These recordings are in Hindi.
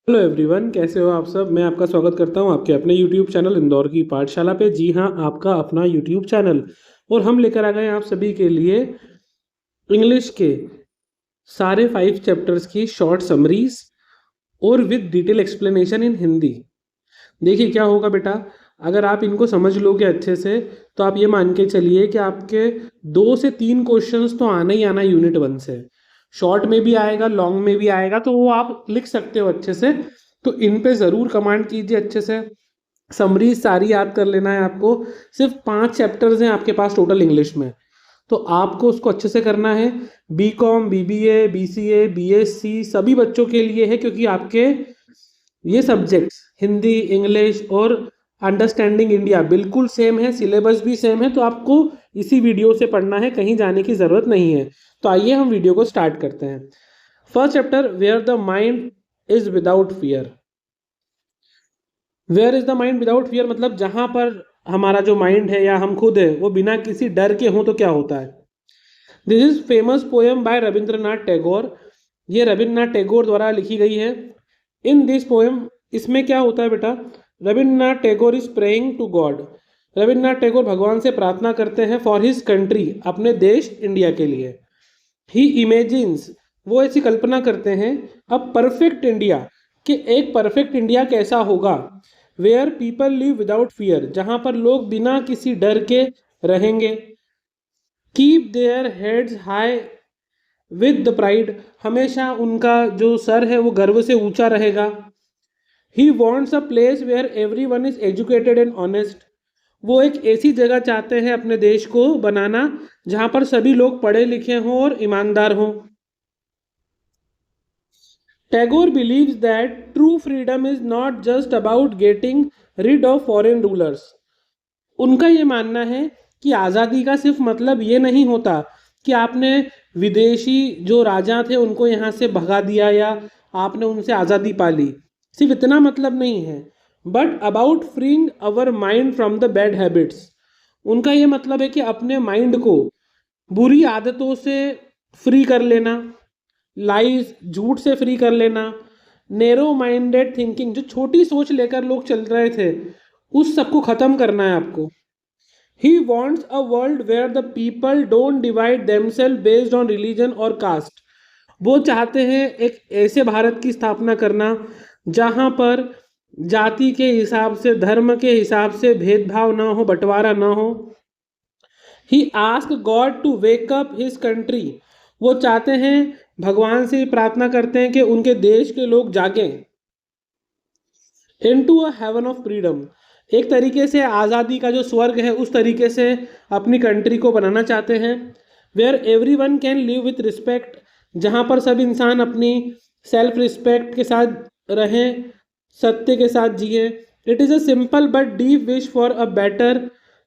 हेलो एवरीवन, कैसे हो आप सब। मैं आपका स्वागत करता हूं आपके अपने यूट्यूब चैनल इंदौर की पाठशाला पे। जी हां, आपका अपना यूट्यूब चैनल। और हम लेकर आ गए हैं आप सभी के लिए इंग्लिश के सारे 5 चैप्टर्स की शॉर्ट समरीज और with detail explanation in Hindi. देखिए क्या होगा बेटा, अगर आप इनको समझ लोगे अच्छे से तो आप ये मान के चलिए कि आपके 2 से 3 क्वेश्चंस तो आना ही आना यूनिट 1 से। शॉर्ट में भी आएगा, लॉन्ग में भी आएगा, तो वो आप लिख सकते हो अच्छे से। तो इन पे ज़रूर कमांड कीजिए अच्छे से। समरी सारी याद कर लेना है आपको। सिर्फ 5 चैप्टर्स हैं आपके पास टोटल इंग्लिश में, तो आपको उसको अच्छे से करना है। BCom, BBA, BCA, BSc सभी बच्चों के लिए है, क्योंकि आपके ये सब्जेक्ट्स हिंदी, इंग्लिश और अंडरस्टैंडिंग इंडिया बिल्कुल सेम है, सिलेबस भी सेम है। तो आपको इसी वीडियो से पढ़ना है, कहीं जाने की ज़रूरत नहीं है। तो आइए हम वीडियो को स्टार्ट करते हैं। First chapter, where the mind is without fear. Where is the mind without fear मतलब जहां पर हमारा जो माइंड है या हम खुद है वो बिना किसी डर के हों तो क्या होता है। This is famous poem by Rabindranath Tagore. ये रविंद्रनाथ टैगोर द्वारा लिखी गई है। इन दिस पोएम, इसमें क्या होता है बेटा, Rabindranath Tagore is praying to God. Rabindranath Tagore भगवान से प्रार्थना करते हैं फॉर हिज कंट्री, अपने देश इंडिया के लिए। ही इमेजिन्स, वो ऐसी कल्पना करते हैं, अब परफेक्ट इंडिया, कि एक परफेक्ट इंडिया कैसा होगा। Where people live without fear, जहां पर लोग बिना किसी डर के रहेंगे। Keep their heads high with the pride, हमेशा उनका जो सर है वो गर्व से ऊंचा रहेगा। He wants a place where everyone is educated and honest, वो एक ऐसी जगह चाहते हैं अपने देश को बनाना जहां पर सभी लोग पढ़े लिखे हों और ईमानदार हों। Tagore believes that true freedom is not just about getting rid of foreign rulers। उनका ये मानना है कि आज़ादी का सिर्फ मतलब ये नहीं होता कि आपने विदेशी जो राजा थे उनको यहाँ से भगा दिया या आपने उनसे आज़ादी पा ली, सिर्फ इतना मतलब नहीं है। But about freeing our mind from the bad habits, उनका ये मतलब है कि अपने माइंड को बुरी आदतों से फ्री कर लेना, लाइज झूठ से फ्री कर लेना, नेरो माइंडेड थिंकिंग जो छोटी सोच लेकर लोग चल रहे थे उस सबको खत्म करना है आपको। He wants a world where the people don't divide themselves based on religion और कास्ट। वो चाहते हैं एक ऐसे भारत की स्थापना करना जहां पर जाति के हिसाब से, धर्म के हिसाब से भेदभाव ना हो, बंटवारा ना हो। He ask God to wake up his country, वो चाहते हैं, भगवान से प्रार्थना करते हैं कि उनके देश के लोग जागें। Into a heaven of freedom, एक तरीके से आज़ादी का जो स्वर्ग है उस तरीके से अपनी कंट्री को बनाना चाहते हैं। Where everyone can live with respect, जहाँ पर सब इंसान अपनी सेल्फ रिस्पेक्ट के साथ रहें, सत्य के साथ जिए। It is a simple but deep wish for a better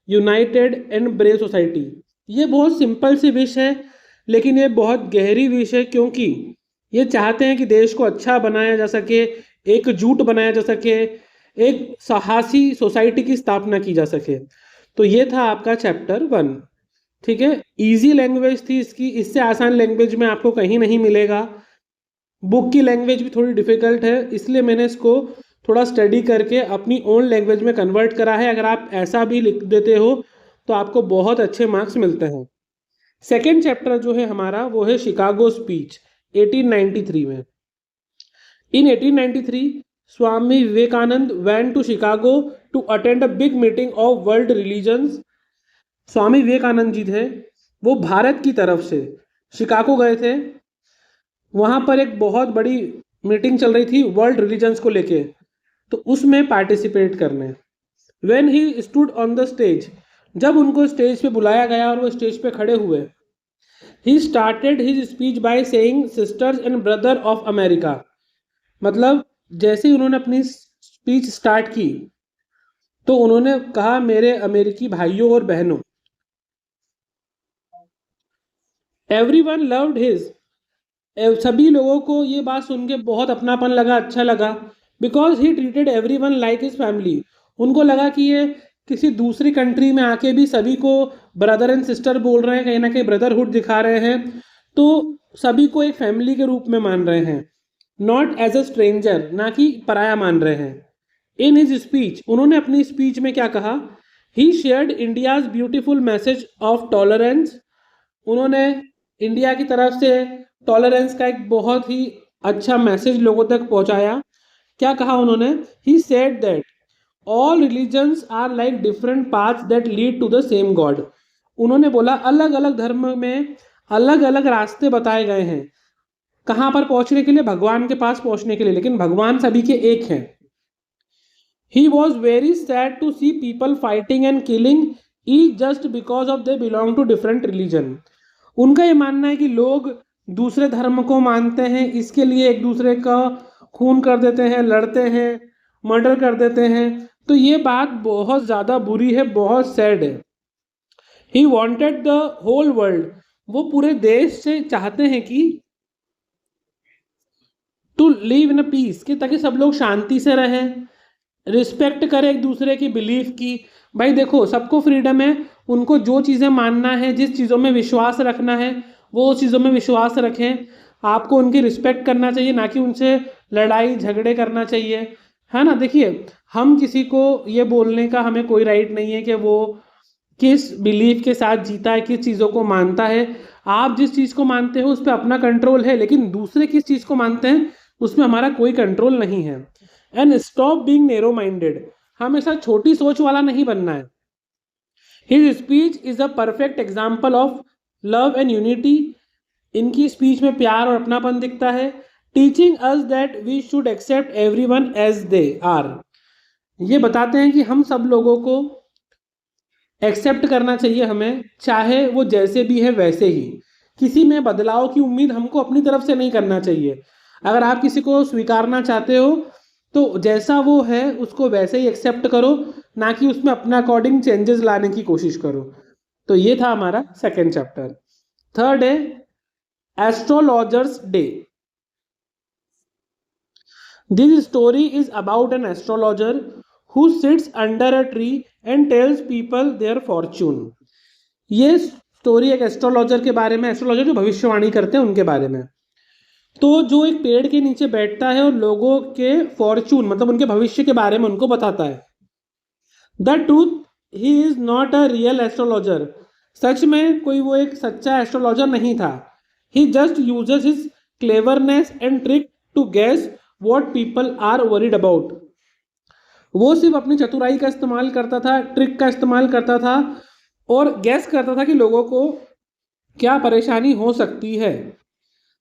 United and brave society. ये बहुत सिंपल सी विश है, लेकिन ये बहुत गहरी विश है, क्योंकि ये चाहते हैं कि देश को अच्छा बनाया जा सके, एकजुट बनाया जा सके, एक साहसी सोसाइटी की स्थापना की जा सके। तो ये था आपका चैप्टर 1। ठीक है, इजी लैंग्वेज थी इसकी, इससे आसान लैंग्वेज में आपको कहीं नहीं मिलेगा। बुक की लैंग्वेज भी थोड़ी डिफिकल्ट है, इसलिए मैंने इसको थोड़ा स्टडी करके अपनी ओन लैंग्वेज में कन्वर्ट करा है। अगर आप ऐसा भी लिख देते हो तो आपको बहुत अच्छे मार्क्स मिलते हैं। सेकेंड चैप्टर जो है हमारा वो है शिकागो स्पीच 1893 में। In 1893, Swami Vivekananda went to Chicago to attend a big meeting of world religions। Swami Vivekananda ji थे, वो भारत की तरफ से शिकागो गए थे। वहाँ पर एक बहुत बड़ी मीटिंग चल रही थी वर्ल्ड रिलीजन्स को लेके, तो उसमें पार्टिसिपेट करने। When he stood on the stage, जब उनको स्टेज पे बुलाया गया और वो स्टेज पे खड़े हुए, he started his speech by saying sisters and brother of America। मतलब जैसे ही उन्होंने अपनी स्पीच स्टार्ट की तो उन्होंने कहा, मेरे अमेरिकी भाइयों और बहनों। एवरी वन लव्ड हिज, सभी लोगों को ये बात सुन के बहुत अपनापन लगा, अच्छा लगा। Because he treated every one like his family, उनको लगा कि ये किसी दूसरी कंट्री में आके भी सभी को ब्रदर एंड सिस्टर बोल रहे हैं, कहीं ना कहीं ब्रदरहुड दिखा रहे हैं, तो सभी को एक फैमिली के रूप में मान रहे हैं। नॉट एज अ स्ट्रेंजर, ना कि पराया मान रहे हैं। इन हिज स्पीच, उन्होंने अपनी स्पीच में क्या कहा, he shared India's beautiful message of tolerance, उन्होंने इंडिया की तरफ से टॉलरेंस का एक बहुत ही अच्छा मैसेज लोगों तक पहुंचाया। क्या कहा उन्होंने, he said that all religions are like different paths that lead to the same God, उन्होंने बोला अलग अलग धर्म में अलग अलग रास्ते बताए गए हैं कहाँ पर पहुंचने के लिए, भगवान के पास पहुंचने के लिए, लेकिन भगवान सभी के एक हैं। He was very sad to see people fighting and killing each just because of they belong to different religion, उनका ये मानना है कि लोग दूसरे धर्म को मानते हैं इसके लिए एक दूसरे का खून कर देते हैं, लड़ते हैं, मर्डर कर देते हैं, तो ये बात बहुत ज़्यादा बुरी है, बहुत सैड है। He wanted the whole world, वो पूरे देश से चाहते हैं कि to live in a peace, कि ताकि सब लोग शांति से रहें, रिस्पेक्ट करें एक दूसरे की बिलीफ की। भाई देखो सबको फ्रीडम है, उनको जो चीज़ें मानना है, जिस चीज़ों में विश्वास रखना है वो उस चीज़ों में विश्वास रखें, आपको उनकी रिस्पेक्ट करना चाहिए, ना कि उनसे लड़ाई झगड़े करना चाहिए, है ना। देखिए हम किसी को ये बोलने का हमें कोई राइट नहीं है कि वो किस बिलीफ के साथ जीता है, किस चीज़ों को मानता है। आप जिस चीज़ को मानते हो उस पर अपना कंट्रोल है, लेकिन दूसरे किस चीज़ को मानते हैं उसमें हमारा कोई कंट्रोल नहीं है। And stop being narrow minded, हमेशा छोटी सोच वाला नहीं बनना है। His speech is a perfect example of love and unity, इनकी स्पीच में प्यार और अपनापन दिखता है। Teaching us that we should accept everyone as they are, ये बताते हैं कि हम सब लोगों को एक्सेप्ट करना चाहिए हमें, चाहे वो जैसे भी है वैसे ही, किसी में बदलाव की उम्मीद हमको अपनी तरफ से नहीं करना चाहिए। अगर आप किसी को स्वीकारना चाहते हो तो जैसा वो है उसको वैसे ही एक्सेप्ट करो, ना कि उसमें अपना अकॉर्डिंग चेंजेस लाने की कोशिश करो। तो ये था हमारा सेकेंड चैप्टर। थर्ड है astrologer's day. This story is about an astrologer who sits under a tree and tells people their fortune. ये स्टोरी एक एस्ट्रोलॉजर के बारे में, एस्ट्रोलॉजर जो भविष्यवाणी करते हैं उनके बारे में। तो जो एक पेड़ के नीचे बैठता है और लोगों के फॉर्चून मतलब उनके भविष्य के बारे में उनको बताता है। The truth, he is not a real astrologer, सच में कोई वो एक सच्चा एस्ट्रोलॉजर नहीं था। He just uses his cleverness and trick to guess what people are worried about, वो सिर्फ अपनी चतुराई का इस्तेमाल करता था, ट्रिक का इस्तेमाल करता था और गैस करता था कि लोगों को क्या परेशानी हो सकती है।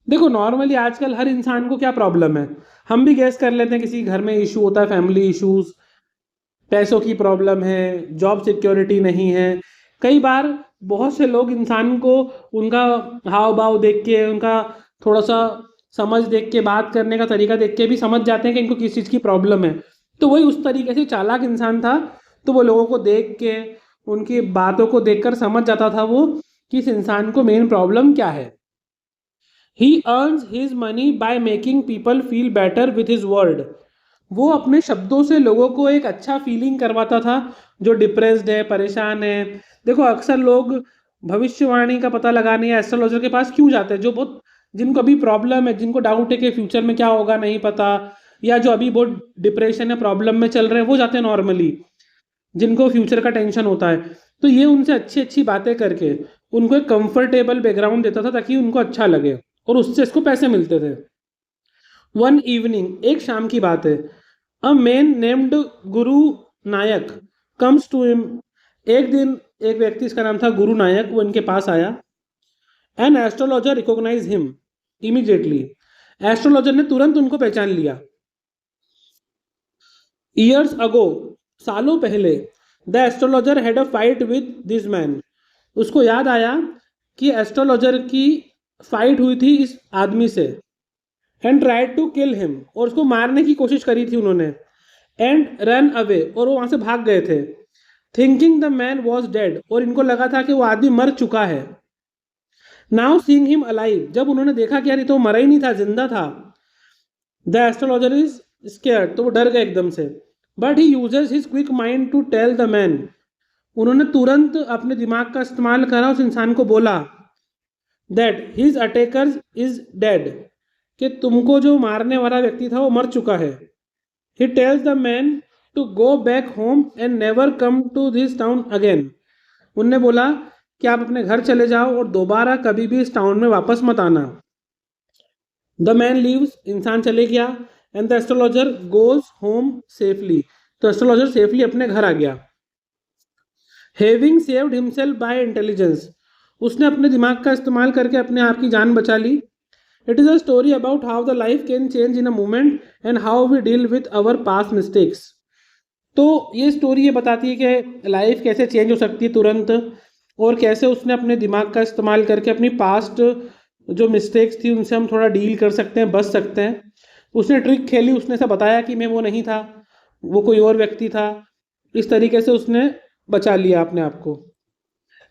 देखो नॉर्मली आजकल हर इंसान को क्या प्रॉब्लम है, हम भी गैस कर लेते हैं, किसी घर में इशू होता है, फैमिली इश्यूज, पैसों की प्रॉब्लम है, जॉब सिक्योरिटी नहीं है। कई बार बहुत से लोग इंसान को उनका हाव भाव देख के, उनका थोड़ा सा समझ देख के, बात करने का तरीका देख के भी समझ जाते हैं कि इनको किस चीज़ की प्रॉब्लम है। तो वही उस तरीके से चालाक इंसान था, तो वो लोगों को देख के, उनकी बातों को देखकर समझ जाता था वो कि इस इंसान को मेन प्रॉब्लम क्या है। ही earns his money by making people feel better with his word, वो अपने शब्दों से लोगों को एक अच्छा फीलिंग करवाता था जो डिप्रेस्ड है, परेशान है। देखो अक्सर लोग भविष्यवाणी का पता लगाने या एस्ट्रोलॉजर के पास क्यों जाते हैं, जो बहुत जिनको अभी प्रॉब्लम है, जिनको डाउट है कि फ्यूचर में क्या होगा नहीं पता, या जो अभी बहुत डिप्रेशन है, प्रॉब्लम में चल रहे हैं, वो जाते हैं नॉर्मली, जिनको फ्यूचर का टेंशन होता है। तो ये उनसे अच्छी अच्छी बातें करके उनको एक कंफर्टेबल बैकग्राउंड देता था ताकि उनको अच्छा लगे, और उससे इसको पैसे मिलते थे। वन इवनिंग, एक शाम की बात है, a man named Guru Nayak comes to him, एक दिन एक व्यक्ति, इसका नाम था गुरु नायक, वो इनके पास आया। An astrologer recognise him immediately, astrologer ने तुरंत उनको पहचान लिया। ईयर्स अगो, सालों पहले, the astrologer had a fight with this man, उसको याद आया कि एस्ट्रोलॉजर की फाइट हुई थी इस आदमी से। And tried to kill him, और उसको मारने की कोशिश करी थी उन्होंने। एंड रन अवे, और वो वहां से भाग गए थे। Thinking the man was dead, और इनको लगा था कि वो आदमी मर चुका है। नाउ सीइंग हिम अलाइव, जब उन्होंने देखा कि यार ये तो मरा ही नहीं था, जिंदा था, द एस्ट्रोलॉजर इज स्केयर्ड, तो वो डर गए एकदम से। But he uses his quick mind to tell the man, उन्होंने तुरंत अपने दिमाग का इस्तेमाल करा, उस इंसान को बोला that his attacker is dead, कि तुमको जो मारने वाला व्यक्ति था वो मर चुका है। He tells the man to go back home and never come to this town again. उनने बोला कि आप अपने घर चले जाओ और दोबारा कभी भी इस टाउन में वापस मत आना। द मैन लीव्स, इंसान चले गया, and the astrologer goes home safely, तो एस्ट्रोलॉजर सेफली अपने घर आ गया। Having saved himself by intelligence, उसने अपने दिमाग का इस्तेमाल करके अपने आप की जान बचा ली। It is a story about how the life can change in a moment and how we deal with our past mistakes. तो ये स्टोरी ये बताती है कि लाइफ कैसे चेंज हो सकती है तुरंत, और कैसे उसने अपने दिमाग का इस्तेमाल करके अपनी पास्ट जो मिस्टेक्स थी उनसे हम थोड़ा डील कर सकते हैं, बच सकते हैं। उसने ट्रिक खेली, उसने ऐसा बताया कि मैं वो नहीं था, वो कोई और व्यक्ति था। इस तरीके से उसने बचा लिया अपने आप को।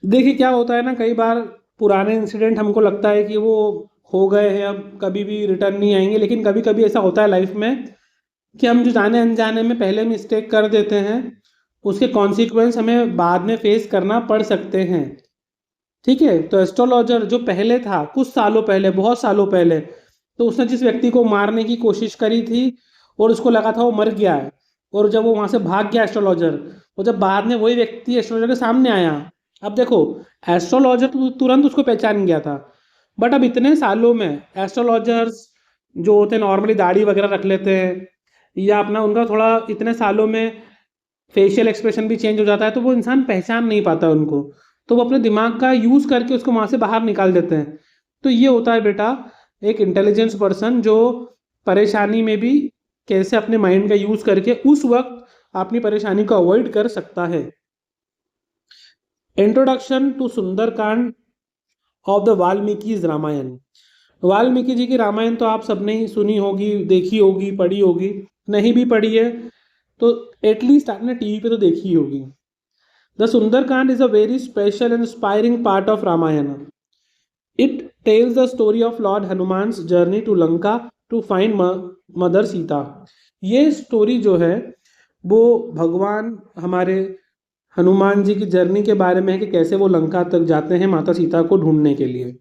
देखिए क्या होता है ना, कई बार पुराने इंसिडेंट हमको लगता है कि वो हो गए हैं, अब कभी भी रिटर्न नहीं आएंगे, लेकिन कभी कभी ऐसा होता है लाइफ में कि हम जो जाने अनजाने में पहले मिस्टेक कर देते हैं, उसके कॉन्सिक्वेंस हमें बाद में फेस करना पड़ सकते हैं। ठीक है, तो एस्ट्रोलॉजर जो पहले था, कुछ सालों पहले, बहुत सालों पहले, तो उसने जिस व्यक्ति को मारने की कोशिश करी थी और उसको लगा था वो मर गया है, और जब वो वहाँ से भाग गया एस्ट्रोलॉजर, और जब बाद में वही व्यक्ति एस्ट्रोलॉजर के सामने आया, अब देखो एस्ट्रोलॉजर तो तुरंत उसको पहचान गया था, बट अब इतने सालों में एस्ट्रोलॉजर्स जो होते हैं नॉर्मली दाढ़ी वगैरह रख लेते हैं, या अपना उनका थोड़ा इतने सालों में फेशियल एक्सप्रेशन भी चेंज हो जाता है, तो वो इंसान पहचान नहीं पाता उनको, तो वो अपने दिमाग का यूज़ करके उसको वहाँ से बाहर निकाल देते हैं। तो ये होता है बेटा एक इंटेलिजेंस पर्सन जो परेशानी में भी कैसे अपने माइंड का यूज़ करके उस वक्त अपनी परेशानी को अवॉइड कर सकता है। Introduction to Sundarkand of the Valmiki Ramayana. Valmiki ji की रामायण तो आप सबने ही सुनी होगी, देखी होगी, पढ़ी होगी। नहीं भी पढ़ी है तो एटलीस्ट आपने टीवी पे तो देखी ही होगी। The Sundarkand is a very special and inspiring part of Ramayana. It tells the story of lord Hanuman's journey to Lanka to find mother Sita. ये स्टोरी जो है वो भगवान हमारे हनुमान जी की जर्नी के बारे में है कि कैसे वो लंका तक जाते हैं माता सीता को ढूंढने के लिए।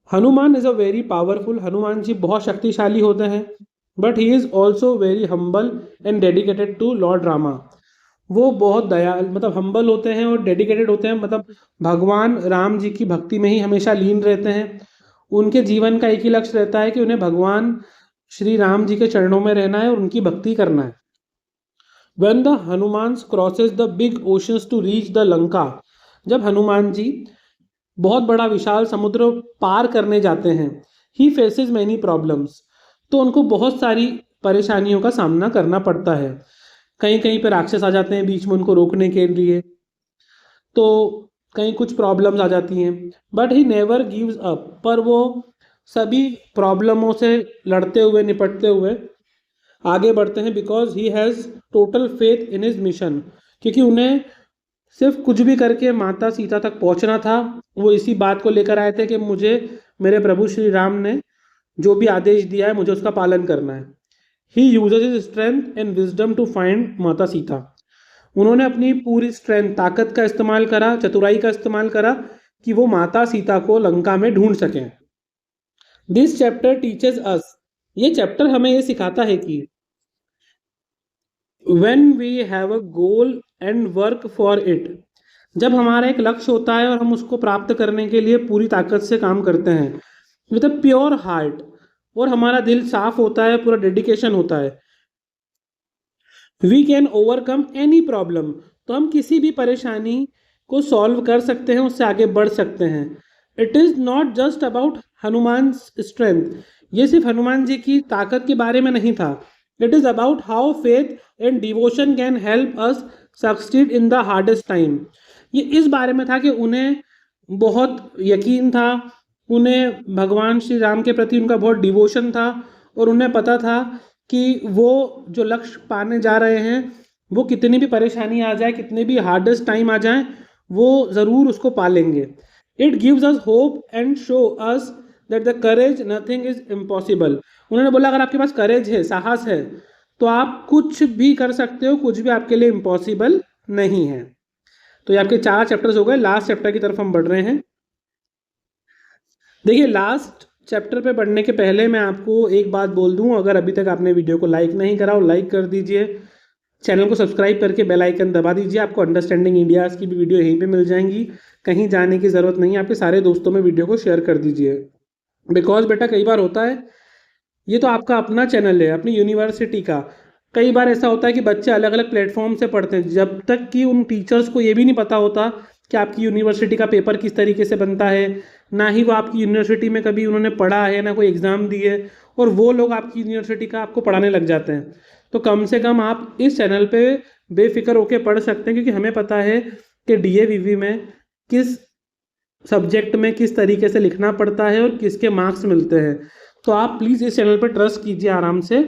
Hanuman is a very powerful, Hanuman ji बहुत शक्तिशाली होते हैं, but he is also very humble and dedicated to lord Rama. वो बहुत दयाल मतलब हम्बल होते हैं और डेडिकेटेड होते हैं, मतलब भगवान राम जी की भक्ति में ही हमेशा लीन रहते हैं। उनके जीवन का एक ही लक्ष्य रहता है कि उन्हें भगवान श्री राम जी के चरणों में रहना है और उनकी भक्ति करना है। When the Hanuman crosses the big oceans to reach the Lanka, जब हनुमान जी बहुत बड़ा विशाल समुद्र पार करने जाते हैं, ही फेसेस मैनी प्रॉब्लम्स, तो उनको बहुत सारी परेशानियों का सामना करना पड़ता है। कहीं कहीं पर राक्षस आ जाते हैं बीच में उनको रोकने के लिए, तो कहीं कुछ प्रॉब्लम्स आ जाती हैं, but he never gives up, पर वो सभी प्रॉब्लमों से लड़ते हुए निपटते हुए आगे बढ़ते हैं, because he has total faith in his mission, क्योंकि उन्हें सिर्फ कुछ भी करके माता सीता तक पहुंचना था। वो इसी बात को लेकर आए थे कि मुझे मेरे प्रभु श्री राम ने जो भी आदेश दिया है मुझे उसका पालन करना है। He uses his strength and wisdom to find Mata Sita. उन्होंने अपनी पूरी स्ट्रेंथ, ताकत का इस्तेमाल करा, चतुराई का इस्तेमाल करा कि वो माता सीता को लंका में ढूंढ सकें। दिस चैप्टर टीचेज अस, ये चैप्टर हमें ये सिखाता है कि when we have a goal and work for it, जब हमारा एक लक्ष्य होता है और हम उसको प्राप्त करने के लिए पूरी ताकत से काम करते हैं विद अ प्योर हार्ट, और हमारा दिल साफ होता है, पूरा डेडिकेशन होता है, we can overcome any problem, तो हम किसी भी परेशानी को सॉल्व कर सकते हैं, उससे आगे बढ़ सकते हैं। It is not just about Hanuman strength, ये सिर्फ हनुमान जी की ताकत के बारे में नहीं था। It is about how faith and devotion can help us succeed in the hardest time. ये इस बारे में था कि उन्हें बहुत यकीन था, उन्हें भगवान श्री राम के प्रति उनका बहुत डिवोशन था, और उन्हें पता था कि वो जो लक्ष्य पाने जा रहे हैं वो कितनी भी परेशानी आ जाए, कितने भी हार्डेस्ट टाइम आ जाए, वो ज़रूर उसको पालेंगे। It gives us hope and show us that the courage nothing is impossible. उन्होंने बोला अगर आपके पास करेज है, साहस है, तो आप कुछ भी कर सकते हो, कुछ भी आपके लिए इम्पॉसिबल नहीं है। तो ये आपके 4 चैप्टर्स हो गए। लास्ट चैप्टर की तरफ हम बढ़ रहे हैं। देखिए लास्ट चैप्टर पे बढ़ने के पहले मैं आपको एक बात बोल दूं, अगर अभी तक आपने वीडियो को लाइक नहीं करा हो लाइक कर दीजिए, चैनल को सब्सक्राइब करके बेल आइकन दबा दीजिए। आपको अंडरस्टैंडिंग इंडियाज़ की भी वीडियो यहीं पे मिल जाएंगी, कहीं जाने की ज़रूरत नहीं है। आपके सारे दोस्तों में वीडियो को शेयर कर दीजिए। बिकॉज बेटा कई बार होता है, ये तो आपका अपना चैनल है अपनी यूनिवर्सिटी का, कई बार ऐसा होता है कि बच्चे अलग अलग प्लेटफॉर्म से पढ़ते हैं, जब तक कि उन टीचर्स को ये भी नहीं पता होता कि आपकी यूनिवर्सिटी का पेपर किस तरीके से बनता है, ना ही वो आपकी यूनिवर्सिटी में कभी उन्होंने पढ़ा है, ना कोई एग्ज़ाम दी है, और वो लोग आपकी यूनिवर्सिटी का आपको पढ़ाने लग जाते हैं। तो कम से कम आप इस चैनल पे बेफिक्र होकर पढ़ सकते हैं, क्योंकि हमें पता है कि DAVV में किस सब्जेक्ट में किस तरीके से लिखना पड़ता है और किसके मार्क्स मिलते हैं। तो आप प्लीज़ इस चैनल पर ट्रस्ट कीजिए आराम से।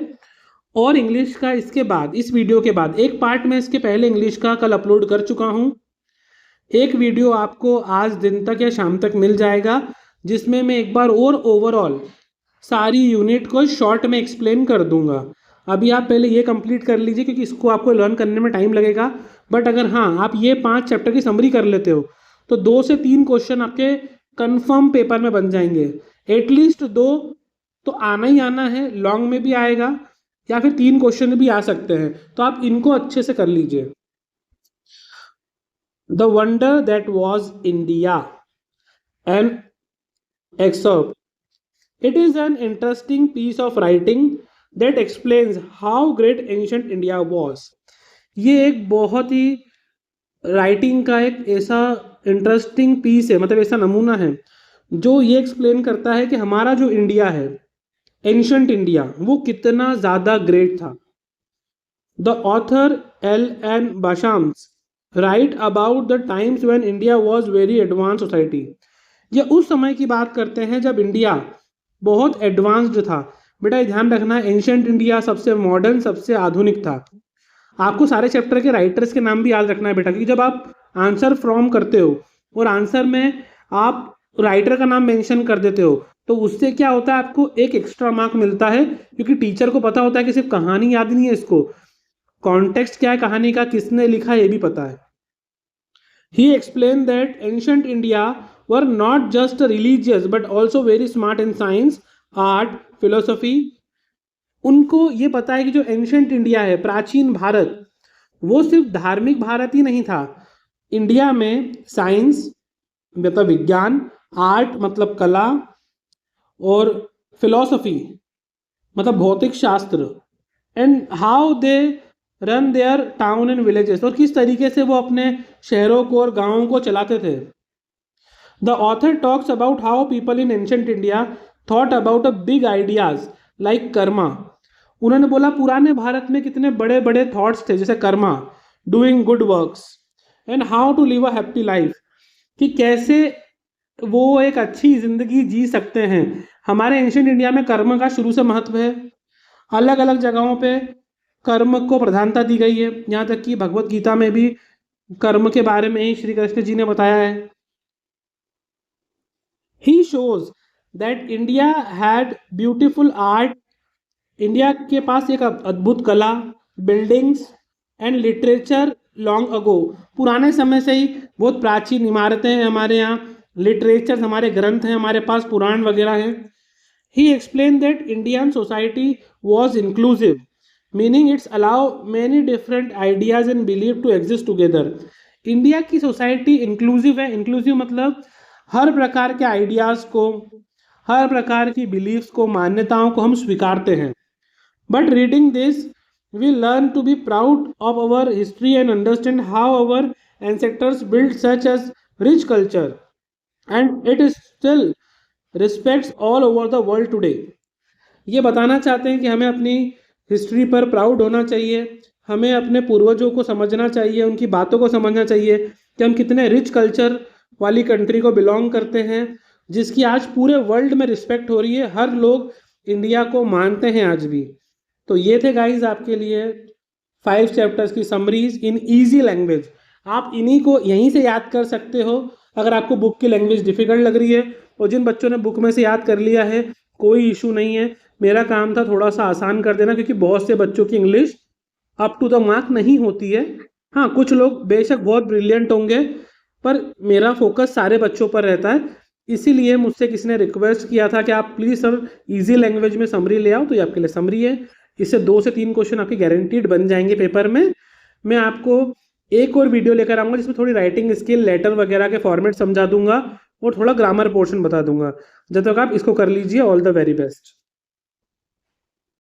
और इंग्लिश का इसके बाद, इस वीडियो के बाद एक पार्ट मैं इसके पहले इंग्लिश का कल अपलोड कर चुका हूँ। एक वीडियो आपको आज दिन तक या शाम तक मिल जाएगा, जिसमें मैं एक बार और ओवरऑल सारी यूनिट को शॉर्ट में एक्सप्लेन कर दूंगा। अभी आप पहले ये कंप्लीट कर लीजिए, क्योंकि इसको आपको लर्न करने में टाइम लगेगा। बट अगर हाँ आप ये 5 चैप्टर की समरी कर लेते हो तो 2 से 3 क्वेश्चन आपके कंफर्म पेपर में बन जाएंगे। एटलीस्ट 2 तो आना ही आना है, लॉन्ग में भी आएगा, या फिर 3 क्वेश्चन भी आ सकते हैं। तो आप इनको अच्छे से कर लीजिए। The wonder that was India, an excerpt. It is an interesting piece of writing that explains how great ancient India was. ये एक बहुत ही राइटिंग का एक ऐसा इंटरेस्टिंग पीस है, मतलब ऐसा नमूना है जो ये एक्सप्लेन करता है कि हमारा जो इंडिया है, एंशंट इंडिया, वो कितना ज़्यादा ग्रेट था। The author L.N. Bashams right about the times when India was very advance society. ये उस समय की बात करते हैं जब इंडिया बहुत एडवांस्ड था। बेटा ये ध्यान रखना, एंशंट इंडिया सबसे मॉडर्न, सबसे आधुनिक था। आपको सारे चैप्टर के राइटर्स के नाम भी याद रखना है बेटा, क्योंकि जब आप आंसर फ्रॉम करते हो और आंसर में आप राइटर का नाम मेंशन कर देते हो, तो उससे क्या होता है, आपको एक एक्स्ट्रा मार्क मिलता है, क्योंकि टीचर को पता होता है कि सिर्फ कहानी याद नहीं है, इसको कॉन्टेक्स्ट क्या है कहानी का, किसने लिखा है ये भी पता है। He explained that ancient India were not just religious but also very smart in science, art, philosophy. उनको ये पता है कि जो एंशंट इंडिया है, प्राचीन भारत, वो सिर्फ धार्मिक भारत ही नहीं था। इंडिया में साइंस मतलब विज्ञान, आर्ट मतलब कला, और फिलोसफी मतलब भौतिक शास्त्र, and how they run their town and villages, और किस तरीके से वो अपने शहरों को और गांवों को चलाते थे। The author talks about how people in ancient India thought about a big ideas like Karma. उन्होंने बोला पुराने भारत में कितने बड़े बड़े थॉट्स थे, जैसे karma, doing good works, and how to live a happy life, कि कैसे वो एक अच्छी जिंदगी जी सकते हैं। हमारे एंशंट इंडिया में कर्म का शुरू से महत्व है। अलग अलग जगहों पे कर्म को प्रधानता दी गई है, यहाँ तक कि भगवत गीता में भी कर्म के बारे में ही श्री कृष्ण जी ने बताया है। He shows that India had beautiful art. India के पास एक अद्भुत कला, buildings and literature long ago. पुराने समय से ही बहुत प्राचीन इमारतें हैं हमारे यहाँ, लिटरेचर हमारे ग्रंथ हैं, हमारे पास पुराण वगैरह हैं। He explain that Indian society was inclusive, meaning it's allow many different ideas and believe to exist together. India की सोसाइटी इंक्लूसिव है। इंक्लूसिव मतलब हर प्रकार के आइडियाज़ को, हर प्रकार की बिलीव्स को, मान्यताओं को हम स्वीकारते हैं। But reading this we learn to be proud of our history and understand how our ancestors build such as rich culture and it is still respects all over the world today. ये बताना चाहते हैं कि हमें अपनी हिस्ट्री पर प्राउड होना चाहिए, हमें अपने पूर्वजों को समझना चाहिए, उनकी बातों को समझना चाहिए कि हम कितने रिच कल्चर वाली कंट्री को बिलोंग करते हैं, जिसकी आज पूरे वर्ल्ड में रिस्पेक्ट हो रही है। हर लोग इंडिया को मानते हैं आज भी। तो ये थे गाइज आपके लिए 5 चैप्टर्स की समरीज इन ईजी लैंग्वेज। आप इन्हीं को यहीं से याद कर सकते हो अगर आपको बुक की लैंग्वेज डिफिकल्ट लग रही है। और जिन बच्चों ने बुक में से याद कर लिया है कोई इशू नहीं है, मेरा काम था थोड़ा सा आसान कर देना, क्योंकि बहुत से बच्चों की English up to the mark नहीं होती है। हाँ कुछ लोग बेशक बहुत ब्रिलियंट होंगे, पर मेरा फोकस सारे बच्चों पर रहता है। इसीलिए मुझसे किसी ने रिक्वेस्ट किया था कि आप प्लीज़ सर इजी लैंग्वेज में समरी ले आओ, तो ये आपके लिए समरी है। इससे 2 से 3 क्वेश्चन आपके गारंटीड बन जाएंगे पेपर में। मैं आपको एक और वीडियो लेकर आऊँगा जिसमें थोड़ी राइटिंग स्किल, लेटर वगैरह के फॉर्मेट समझा दूंगा और थोड़ा ग्रामर पोर्शन बता दूंगा। जब तक आप इसको कर लीजिए, ऑल द वेरी बेस्ट।